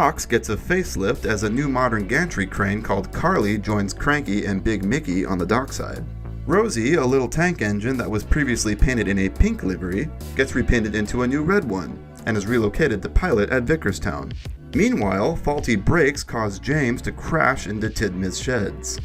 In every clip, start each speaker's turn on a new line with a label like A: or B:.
A: Fox gets a facelift as a new modern gantry crane called Carly joins Cranky and Big Mickey on the dockside. Rosie, a little tank engine that was previously painted in a pink livery, gets repainted into a new red one, and is relocated to pilot at Vickerstown. Meanwhile, faulty brakes cause James to crash into Tidmouth's sheds.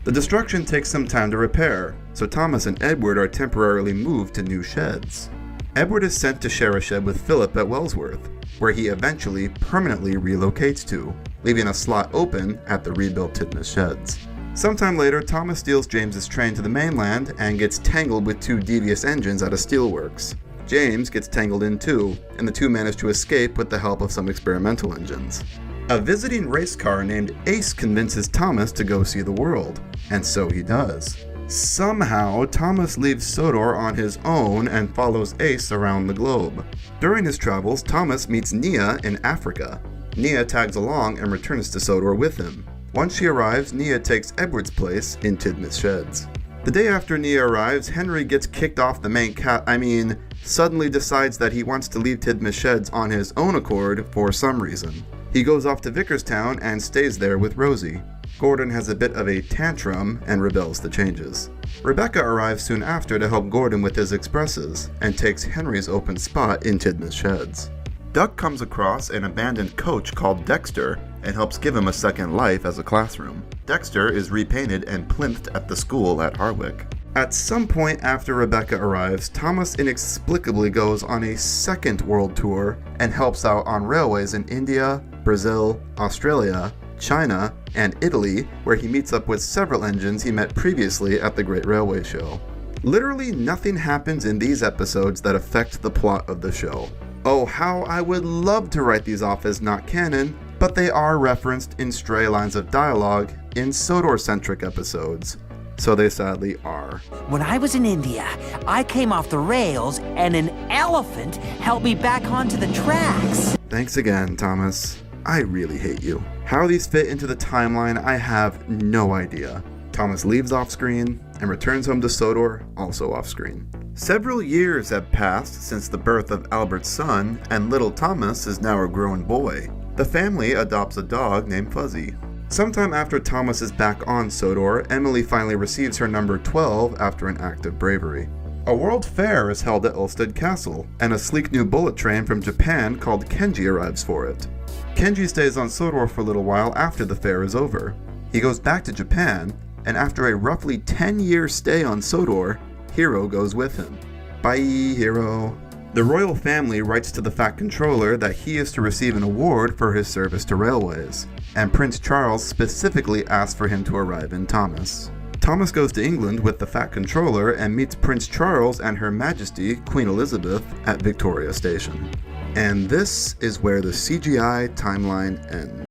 A: The destruction takes some time to repair, so Thomas and Edward are temporarily moved to new sheds. Edward is sent to share a shed with Philip at Wellsworth, where he eventually permanently relocates to, leaving a slot open at the rebuilt Tidmouth sheds. Sometime later, Thomas steals James's train to the mainland and gets tangled with two devious engines at a steelworks. James gets tangled in too, and the two manage to escape with the help of some experimental engines. A visiting race car named Ace convinces Thomas to go see the world, and so he does. Somehow, Thomas leaves Sodor on his own and follows Ace around the globe. During his travels, Thomas meets Nia in Africa. Nia tags along and returns to Sodor with him. Once she arrives, Nia takes Edward's place in Tidmouth sheds. The day after Nia arrives, Henry gets kicked off the main suddenly decides that he wants to leave Tidmouth sheds on his own accord for some reason. He goes off to Vickerstown and stays there with Rosie. Gordon has a bit of a tantrum and rebels the changes. Rebecca arrives soon after to help Gordon with his expresses, and takes Henry's open spot in Tidmouth sheds. Duck comes across an abandoned coach called Dexter and helps give him a second life as a classroom. Dexter is repainted and plinth'd at the school at Harwick. At some point after Rebecca arrives, Thomas inexplicably goes on a second world tour and helps out on railways in India, Brazil, Australia, China, and Italy, where he meets up with several engines he met previously at the Great Railway Show. Literally nothing happens in these episodes that affect the plot of the show. Oh, how I would love to write these off as not canon, but they are referenced in stray lines of dialogue in Sodor-centric episodes. So they sadly are.
B: When I was in India, I came off the rails and an elephant helped me back onto the tracks.
A: Thanks again, Thomas. I really hate you. How these fit into the timeline, I have no idea. Thomas leaves off-screen and returns home to Sodor, also off-screen. Several years have passed since the birth of Albert's son, and little Thomas is now a grown boy. The family adopts a dog named Fuzzy. Sometime after Thomas is back on Sodor, Emily finally receives her number 12 after an act of bravery. A world fair is held at Ulstead Castle, and a sleek new bullet train from Japan called Kenji arrives for it. Kenji stays on Sodor for a little while after the fair is over. He goes back to Japan, and after a roughly 10-year stay on Sodor, Hiro goes with him. Bye, Hiro. The royal family writes to the Fat Controller that he is to receive an award for his service to railways, and Prince Charles specifically asks for him to arrive in Thomas. Thomas goes to England with the Fat Controller and meets Prince Charles and Her Majesty Queen Elizabeth at Victoria Station. And this is where the CGI timeline ends.